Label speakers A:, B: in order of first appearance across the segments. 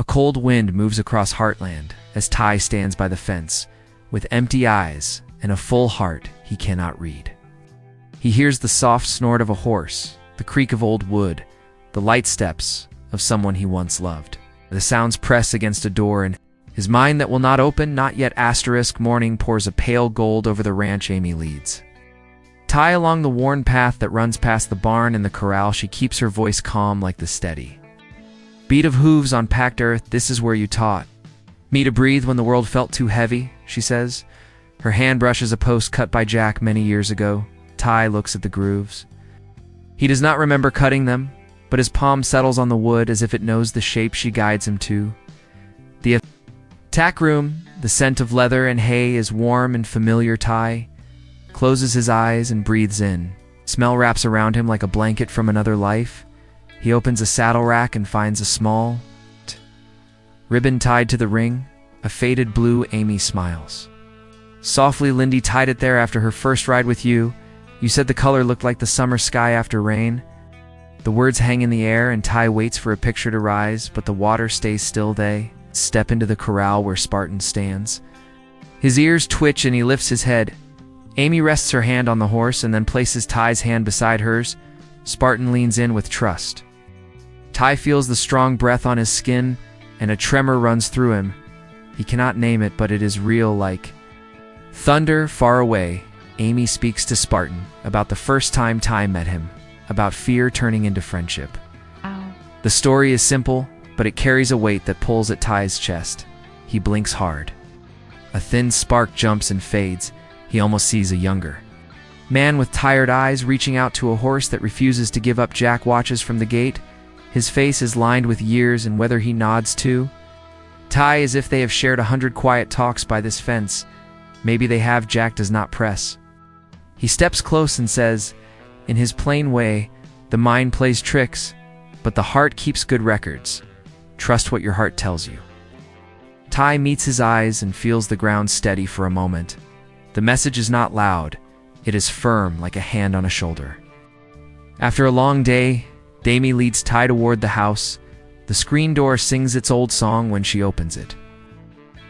A: cold wind moves across Heartland as Ty stands by the fence, with empty eyes and a full heart he cannot read. He hears the soft snort of a horse, the creak of old wood, the light steps of someone he once loved. The sounds press against a door, and his mind that will not open, not yet *, morning pours a pale gold over the ranch Amy leads. Ty along the worn path that runs past the barn and the corral, she keeps her voice calm like the steady beat of hooves on packed earth. This is where you taught me to breathe when the world felt too heavy, she says. Her hand brushes a post cut by Jack many years ago. Ty looks at the grooves. He does not remember cutting them, but his palm settles on the wood as if it knows the shape she guides him to. The tack room, the scent of leather and hay is warm and familiar. Ty closes his eyes and breathes in. Smell wraps around him like a blanket from another life. He opens a saddle rack and finds a small ribbon tied to the ring, a faded blue. Amy smiles. Softly, Lyndy tied it there after her first ride with you. You said the color looked like the summer sky after rain. The words hang in the air and Ty waits for a picture to rise, but the water stays still. They step into the corral where Spartan stands. His ears twitch and he lifts his head. Amy rests her hand on the horse and then places Ty's hand beside hers. Spartan leans in with trust. Ty feels the strong breath on his skin, and a tremor runs through him. He cannot name it, but it is real, like thunder far away. Amy speaks to Spartan about the first time Ty met him, about fear turning into friendship.
B: Ow.
A: The story is simple, but it carries a weight that pulls at Ty's chest. He blinks hard. A thin spark jumps and fades. He almost sees a younger man with tired eyes reaching out to a horse that refuses to give up. Jack watches from the gate. His face is lined with years and whether he nods to Ty as if they have shared 100 quiet talks by this fence. Maybe they have. Jack does not press. He steps close and says, in his plain way, the mind plays tricks, but the heart keeps good records. Trust what your heart tells you. Ty meets his eyes and feels the ground steady for a moment. The message is not loud. It is firm like a hand on a shoulder. After a long day, Amy leads Ty toward the house. The screen door sings its old song when she opens it.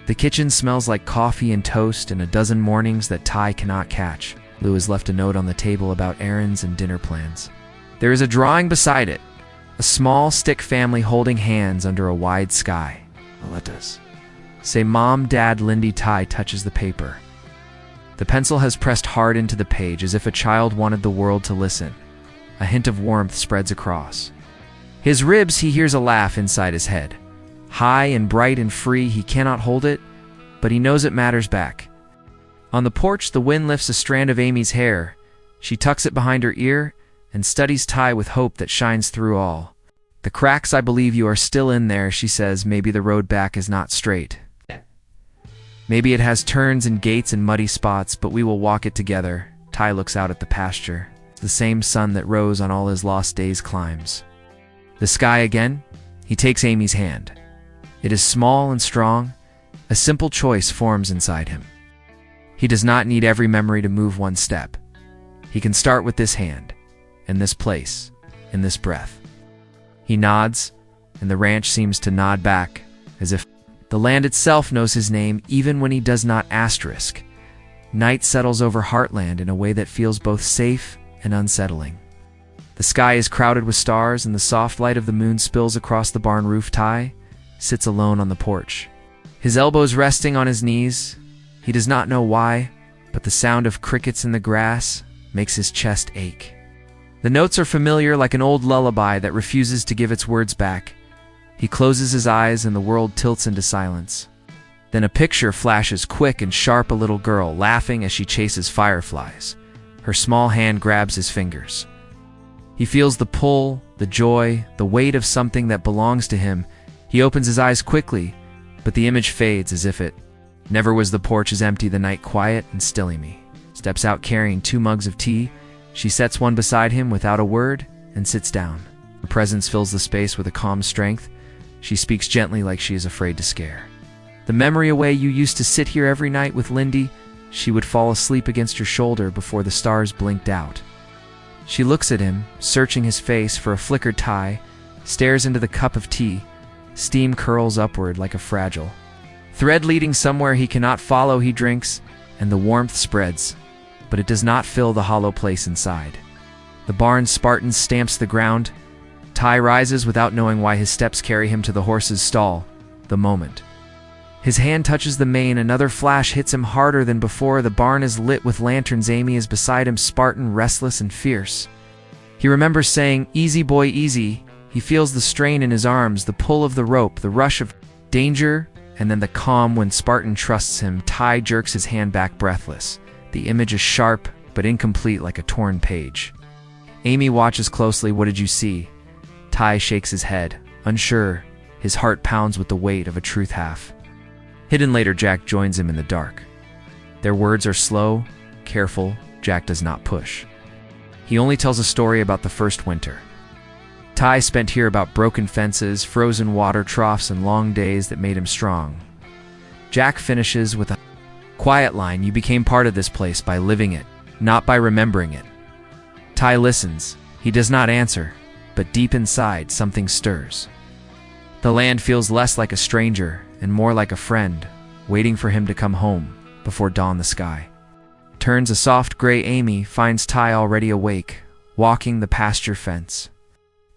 A: The kitchen smells like coffee and toast and a dozen mornings that Ty cannot catch. Lou has left a note on the table about errands and dinner plans. There is a drawing beside it, a small stick family holding hands under a wide sky. Let us say Mom, Dad, Lyndy. Ty touches the paper. The pencil has pressed hard into the page as if a child wanted the world to listen. A hint of warmth spreads across his ribs. He hears a laugh inside his head. High and bright and free, he cannot hold it, but he knows it matters back. On the porch, the wind lifts a strand of Amy's hair. She tucks it behind her ear and studies Ty with hope that shines through all the cracks. I believe you are still in there, she says. Maybe the road back is not straight. Maybe it has turns and gates and muddy spots, but we will walk it together. Ty looks out at the pasture. The same sun that rose on all his lost days climbs the sky again. He takes Amy's hand. It is small and strong. A simple choice forms inside him. He does not need every memory to move one step. He can start with this hand, in this place, in this breath. He nods, and the ranch seems to nod back, as if the land itself knows his name even when he does not. Asterisk. Night settles over Heartland in a way that feels both safe and unsettling. The sky is crowded with stars, and the soft light of the moon spills across the barn roof. Ty sits alone on the porch, his elbows resting on his knees. He does not know why, but the sound of crickets in the grass makes his chest ache. The notes are familiar, like an old lullaby that refuses to give its words back. He closes his eyes and the world tilts into silence. Then a picture flashes quick and sharp, a little girl laughing as she chases fireflies. Her small hand grabs his fingers. He feels the pull, the joy, the weight of something that belongs to him. He opens his eyes quickly, but the image fades as if it never was. The porch is empty, the night quiet and still. Amy steps out carrying 2 mugs of tea. She sets one beside him without a word and sits down. Her presence fills the space with a calm strength. She speaks gently, like she is afraid to scare. The memory away. You used to sit here every night with Lyndy. She would fall asleep against your shoulder before the stars blinked out. She looks at him, searching his face for a flickered. Ty stares into the cup of tea. Steam curls upward like a fragile thread leading somewhere he cannot follow. He drinks, and the warmth spreads, but it does not fill the hollow place inside. The barn's Spartan stamps the ground. Ty rises without knowing why. His steps carry him to the horse's stall. The moment his hand touches the mane, another flash hits him harder than before. The barn is lit with lanterns. Amy is beside him, Spartan, restless and fierce. He remembers saying, "Easy, boy, easy." He feels the strain in his arms, the pull of the rope, the rush of danger, and then the calm when Spartan trusts him. Ty jerks his hand back, breathless. The image is sharp, but incomplete, like a torn page. Amy watches closely. "What did you see?" Ty shakes his head, unsure. His heart pounds with the weight of a truth half hidden. Later, Jack joins him in the dark. Their words are slow, careful. Jack does not push. He only tells a story about the first winter Ty spent here, about broken fences, frozen water troughs, and long days that made him strong. Jack finishes with a quiet line, "You became part of this place by living it, not by remembering it." Ty listens. He does not answer, but deep inside something stirs. The land feels less like a stranger and more like a friend, waiting for him to come home before dawn. The sky turns a soft gray. Amy finds Ty already awake, walking the pasture fence.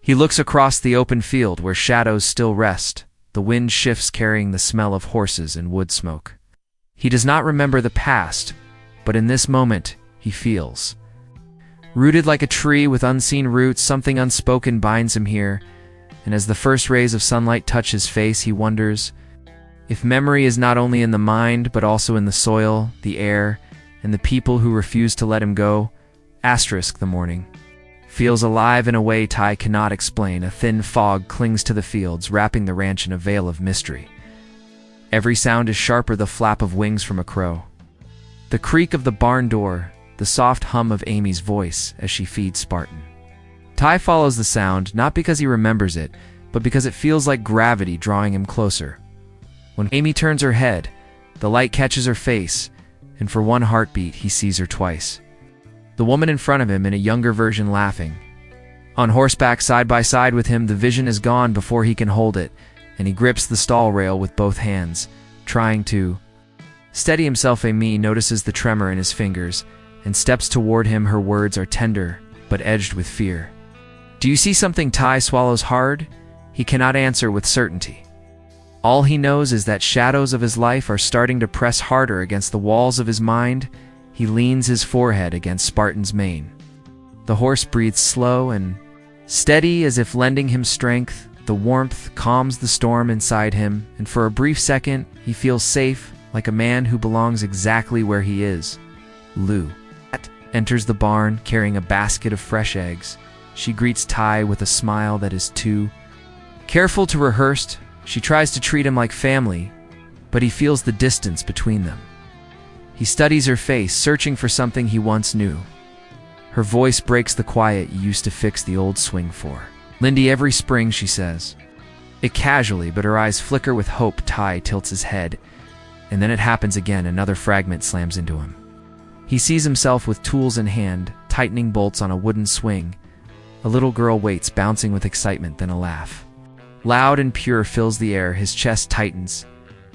A: He looks across the open field where shadows still rest. The wind shifts, carrying the smell of horses and wood smoke. He does not remember the past, but in this moment he feels rooted like a tree with unseen roots. Something unspoken binds him here, and as the first rays of sunlight touch his face, he wonders if memory is not only in the mind but also in the soil, the air, and the people who refuse to let him go. The morning feels alive in a way Ty cannot explain. A thin fog clings to the fields, wrapping the ranch in a veil of mystery. Every sound is sharper, the flap of wings from a crow, the creak of the barn door, the soft hum of Amy's voice as she feeds Spartan. Ty follows the sound, not because he remembers it, but because it feels like gravity drawing him closer. When Amy turns her head, the light catches her face, and for one heartbeat he sees her twice. The woman in front of him, in a younger version, laughing. On horseback side by side with him, the vision is gone before he can hold it, and he grips the stall rail with both hands, trying to steady himself. Amy notices the tremor in his fingers and steps toward him. Her words are tender, but edged with fear. "Do you see something?" Ty swallows hard. He cannot answer with certainty. All he knows is that shadows of his life are starting to press harder against the walls of his mind. He leans his forehead against Spartan's mane. The horse breathes slow and steady, as if lending him strength. The warmth calms the storm inside him, and for a brief second, he feels safe, like a man who belongs exactly where he is. Lou enters the barn, carrying a basket of fresh eggs. She greets Ty with a smile that is too careful to rehearsed. She tries to treat him like family, but he feels the distance between them. He studies her face, searching for something he once knew. Her voice breaks the quiet. "You used to fix the old swing for Lyndy every spring," she says. It casually, but her eyes flicker with hope. Ty tilts his head, and then it happens again. Another fragment slams into him. He sees himself with tools in hand, tightening bolts on a wooden swing. A little girl waits, bouncing with excitement, then a laugh, loud and pure, fills the air. His chest tightens.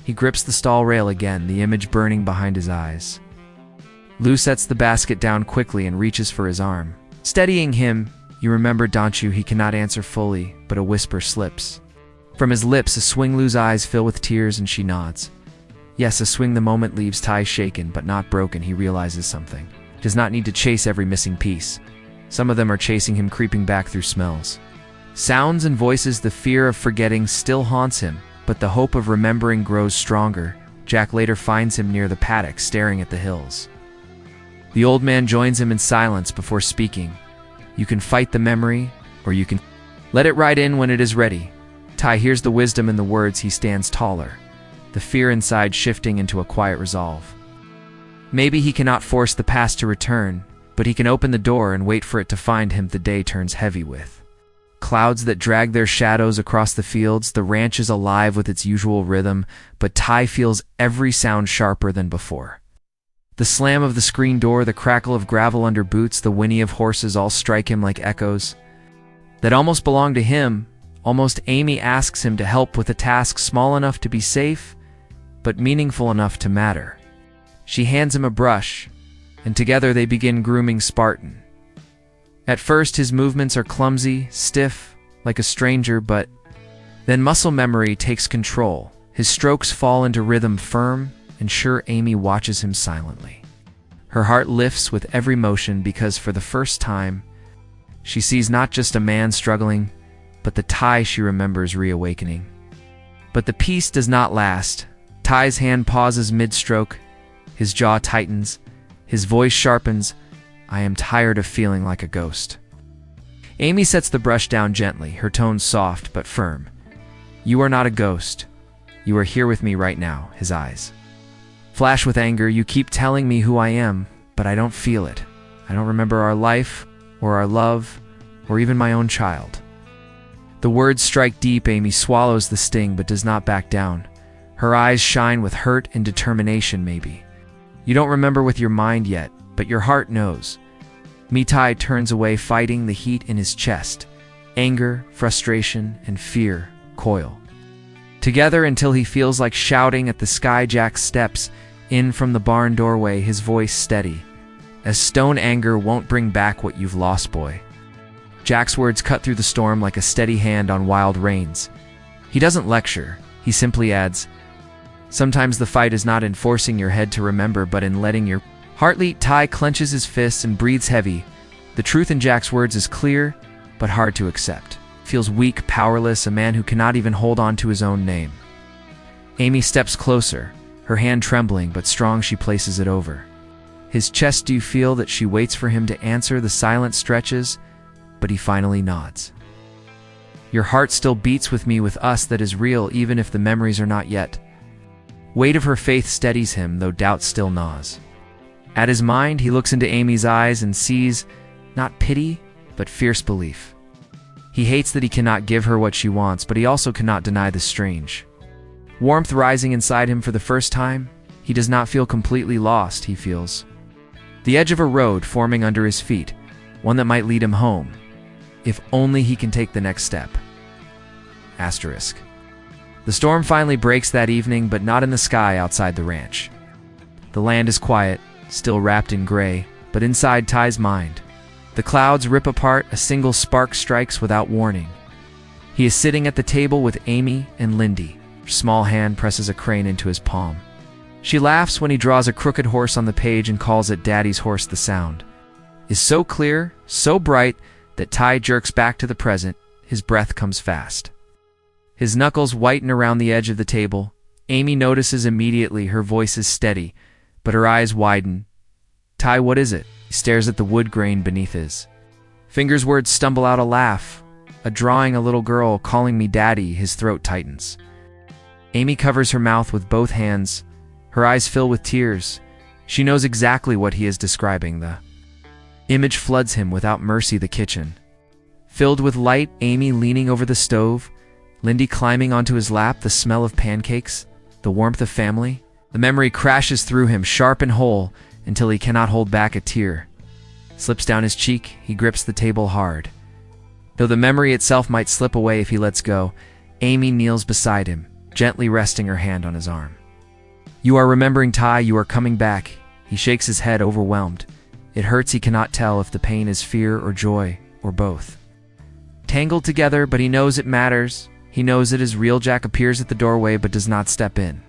A: He grips the stall rail again, the image burning behind his eyes. Lou sets the basket down quickly and reaches for his arm, steadying him. "You remember, don't you?" He cannot answer fully, but a whisper slips from his lips. A swing. Lou's eyes fill with tears, and she nods. Yes, a swing. The moment leaves Ty shaken, but not broken. He realizes something. He does not need to chase every missing piece. Some of them are chasing him, creeping back through smells, sounds, and voices. The fear of forgetting still haunts him, but the hope of remembering grows stronger. Jack later finds him near the paddock, staring at the hills. The old man joins him in silence before speaking. "You can fight the memory, or you can let it ride in when it is ready." Ty hears the wisdom in the words. He stands taller, the fear inside shifting into a quiet resolve. Maybe he cannot force the past to return, but he can open the door and wait for it to find him. The day turns heavy with clouds that drag their shadows across the fields. The ranch is alive with its usual rhythm, but Ty feels every sound sharper than before. The slam of the screen door, the crackle of gravel under boots, the whinny of horses all strike him like echoes that almost belong to him, Almost Amy asks him to help with a task small enough to be safe, but meaningful enough to matter. She hands him a brush, and together they begin grooming Spartan. At first, his movements are clumsy, stiff, like a stranger, but then muscle memory takes control. His strokes fall into rhythm, firm and sure. Amy watches him silently. Her heart lifts with every motion because for the first time, she sees not just a man struggling, but the Ty she remembers reawakening. But the peace does not last. Ty's hand pauses mid-stroke. His jaw tightens. His voice sharpens. I am tired of feeling like a ghost. Amy sets the brush down gently, her tone soft but firm. You are not a ghost. You are here with me right now. His eyes flash with anger. You keep telling me who I am, but I don't feel it. I don't remember our life, or our love, or even my own child. The words strike deep. Amy swallows the sting but does not back down. Her eyes shine with hurt and determination. Maybe you don't remember with your mind yet, but your heart knows. Ty turns away, fighting the heat in his chest. Anger, frustration, and fear coil together until he feels like shouting at the sky. Jack steps in from the barn doorway, his voice steady. As stone anger won't bring back what you've lost, boy. Jack's words cut through the storm like a steady hand on wild reins. He doesn't lecture, he simply adds, sometimes the fight is not in forcing your head to remember, but in letting your heart leap. Ty clenches his fists and breathes heavy. The truth in Jack's words is clear, but hard to accept. Feels weak, powerless, a man who cannot even hold on to his own name. Amy steps closer, her hand trembling but strong. She places it over his chest. Do you feel that? She waits for him to answer. The silence stretches, but he finally nods. Your heart still beats with me, with us. That is real, even if the memories are not yet. Weight of her faith steadies him, though doubt still gnaws at his mind. He looks into Amy's eyes and sees not pity, but fierce belief. He hates that he cannot give her what she wants, but he also cannot deny the strange warmth rising inside him. For the first time, he does not feel completely lost. He feels the edge of a road forming under his feet, one that might lead him home, if only he can take the next step. Asterisk. The storm finally breaks that evening, but not in the sky outside the ranch. The land is quiet, still wrapped in gray, but inside Ty's mind, the clouds rip apart. A single spark strikes without warning. He is sitting at the table with Amy and Lyndy. Her small hand presses a crane into his palm. She laughs when he draws a crooked horse on the page and calls it Daddy's horse. The sound is so clear, so bright, that Ty jerks back to the present. His breath comes fast. His knuckles whiten around the edge of the table. Amy notices immediately. Her voice is steady, but her eyes widen. Ty, what is it? He stares at the wood grain beneath his fingers. Words stumble out. A laugh, a drawing, a little girl calling me daddy. His throat tightens. Amy covers her mouth with both hands. Her eyes fill with tears. She knows exactly what he is describing. The image floods him without mercy. The kitchen filled with light, Amy leaning over the stove, Lyndy climbing onto his lap, the smell of pancakes, the warmth of family. The memory crashes through him, sharp and whole, until he cannot hold back. A tear slips down his cheek. He grips the table hard. Though the memory itself might slip away if he lets go, Amy kneels beside him, gently resting her hand on his arm. You are remembering, Ty. You are coming back. He shakes his head, overwhelmed. It hurts. He cannot tell if the pain is fear or joy, or both tangled together, but he knows it matters. He knows it is real. Jack appears at the doorway but does not step in.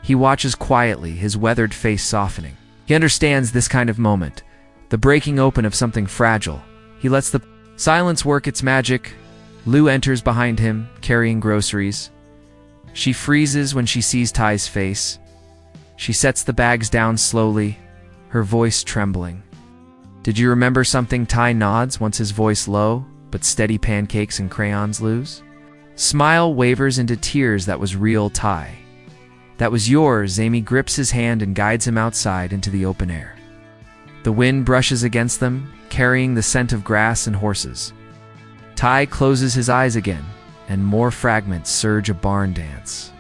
A: He watches quietly, his weathered face softening. He understands this kind of moment, the breaking open of something fragile. He lets the silence work its magic. Lou enters behind him, carrying groceries. She freezes when she sees Ty's face. She sets the bags down slowly, her voice trembling. Did you remember something? Ty nods, once his voice low, but steady. Pancakes and crayons. Lou's smile wavers into tears. That was real, Ty. That was yours. Amy grips his hand and guides him outside into the open air. The wind brushes against them, carrying the scent of grass and horses. Ty closes his eyes again, and more fragments surge. A barn dance,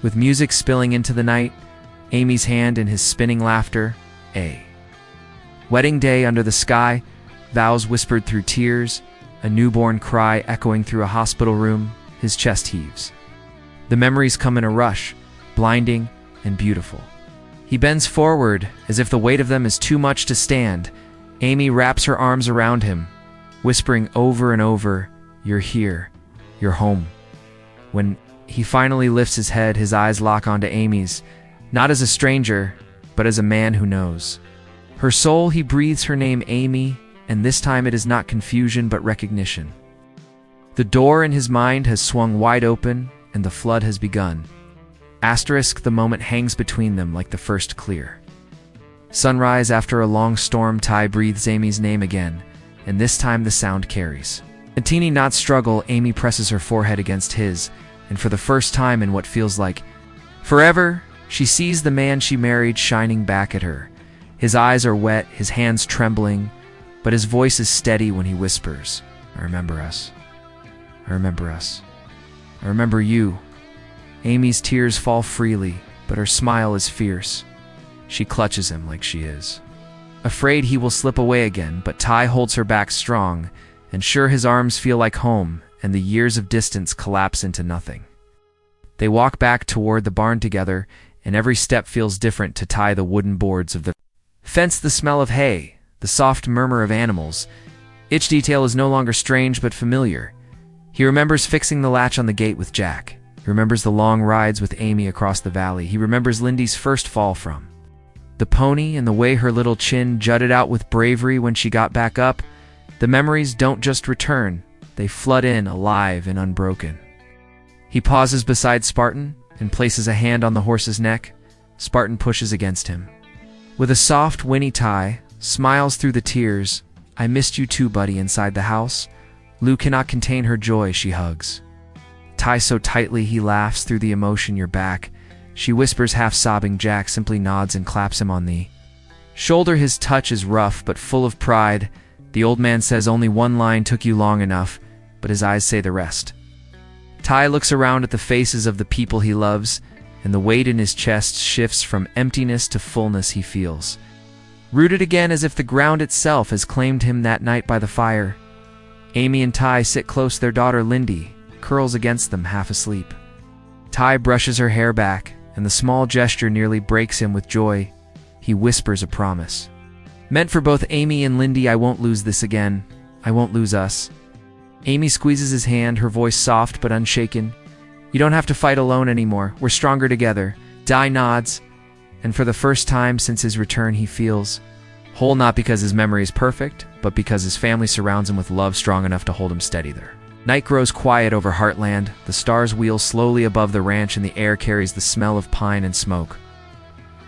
A: with music spilling into the night, Amy's hand in his spinning laughter. A wedding day under the sky, vows whispered through tears, A newborn cry echoing through a hospital room, his chest heaves. The memories come in a rush, blinding and beautiful. He bends forward, as if the weight of them is too much to stand. Amy wraps her arms around him, whispering over and over, "You're here. You're home." When he finally lifts his head, his eyes lock onto Amy's, not as a stranger, but as a man who knows. Her soul, he breathes her name, Amy, and this time it is not confusion but recognition. The door in his mind has swung wide open, and the flood has begun. Asterisk, the moment hangs between them like the first clear. Sunrise after a long storm, Ty breathes Amy's name again, and this time the sound carries. A teeny not struggle, Amy presses her forehead against his, and for the first time in what feels like forever, she sees the man she married shining back at her. His eyes are wet, his hands trembling, but his voice is steady when he whispers, "I remember us. I remember us. I remember you." Amy's tears fall freely, but her smile is fierce. She clutches him like she is, afraid he will slip away again, but Ty holds her back strong, and sure, his arms feel like home, and the years of distance collapse into nothing. They walk back toward the barn together, and every step feels different to Ty. The wooden boards of the fence, the smell of hay, the soft murmur of animals. Each detail is no longer strange but familiar. He remembers fixing the latch on the gate with Jack. He remembers the long rides with Amy across the valley. He remembers Lyndy's first fall from the pony and the way her little chin jutted out with bravery when she got back up. The memories don't just return, they flood in, alive and unbroken. He pauses beside Spartan and places a hand on the horse's neck. Spartan pushes against him. With a soft, whinny, Ty smiles through the tears. "I missed you too, buddy," inside the house. Lou cannot contain her joy, she hugs Ty so tightly he laughs through the emotion. "You're back," she whispers, half sobbing. Jack simply nods and claps him on the shoulder. His touch is rough but full of pride. The old man says, "Only one line took you long enough," but his eyes say the rest. Ty looks around at the faces of the people he loves, and the weight in his chest shifts from emptiness to fullness. He feels rooted again, as if the ground itself has claimed him that night by the fire. Amy and Ty sit close. Their daughter Lyndy curls against them, half asleep. Ty brushes her hair back, and the small gesture nearly breaks him with joy. He whispers a promise, meant for both Amy and Lyndy. "I won't lose this again. I won't lose us." Amy squeezes his hand, her voice soft but unshaken. "You don't have to fight alone anymore. We're stronger together." Ty nods, and for the first time since his return, he feels whole, not because his memory is perfect, but because his family surrounds him with love strong enough to hold him steady there. Night grows quiet over Heartland. The stars wheel slowly above the ranch, and the air carries the smell of pine and smoke.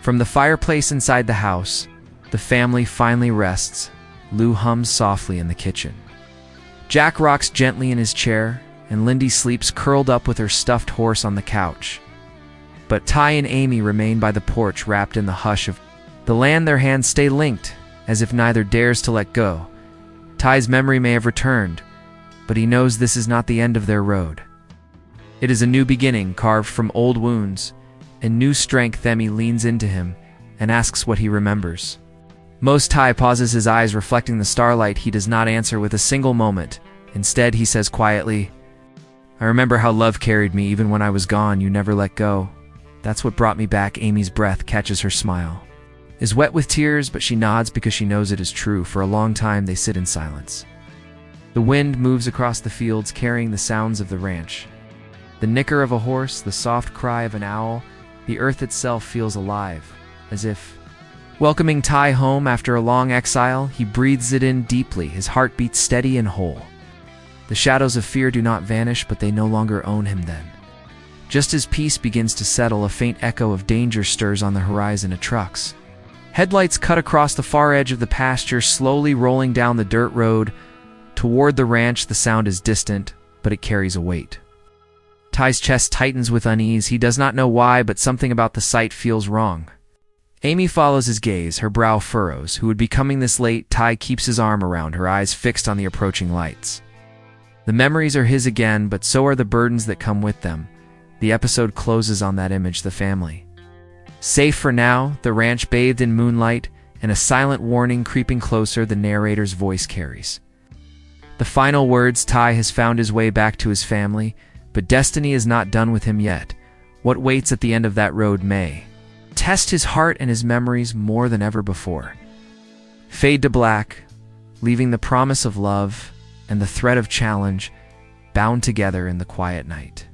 A: From the fireplace inside the house, the family finally rests. Lou hums softly in the kitchen. Jack rocks gently in his chair, and Lyndy sleeps curled up with her stuffed horse on the couch. But Ty and Amy remain by the porch, wrapped in the hush of the land. Their hands stay linked, as if neither dares to let go. Ty's memory may have returned, but he knows this is not the end of their road. It is a new beginning, carved from old wounds and new strength. Amy leans into him and asks what he remembers. Most Ty pauses, his eyes reflecting the starlight. He does not answer with a single moment. Instead, he says quietly, "I remember how love carried me even when I was gone. You never let go. That's what brought me back." Amy's breath catches her smile, is wet with tears, but she nods because she knows it is true. For a long time, they sit in silence. The wind moves across the fields, carrying the sounds of the ranch. The nicker of a horse, the soft cry of an owl. The earth itself feels alive, as if welcoming Ty home after a long exile. He breathes it in deeply, his heart beats steady and whole. The shadows of fear do not vanish, but they no longer own him then. Just as peace begins to settle, a faint echo of danger stirs on the horizon. A truck's headlights cut across the far edge of the pasture, slowly rolling down the dirt road toward the ranch. The sound is distant, but it carries a weight. Ty's chest tightens with unease. He does not know why, but something about the sight feels wrong. Amy follows his gaze, her brow furrows. Who would be coming this late? Ty keeps his arm around her, eyes fixed on the approaching lights. The memories are his again, but so are the burdens that come with them. The episode closes on that image, the family safe for now, the ranch bathed in moonlight, and a silent warning creeping closer. The narrator's voice carries The final words, Ty has found his way back to his family, but destiny is not done with him yet. What waits at the end of that road may test his heart and his memories more than ever before. Fade to black, leaving the promise of love and the threat of challenge bound together in the quiet night.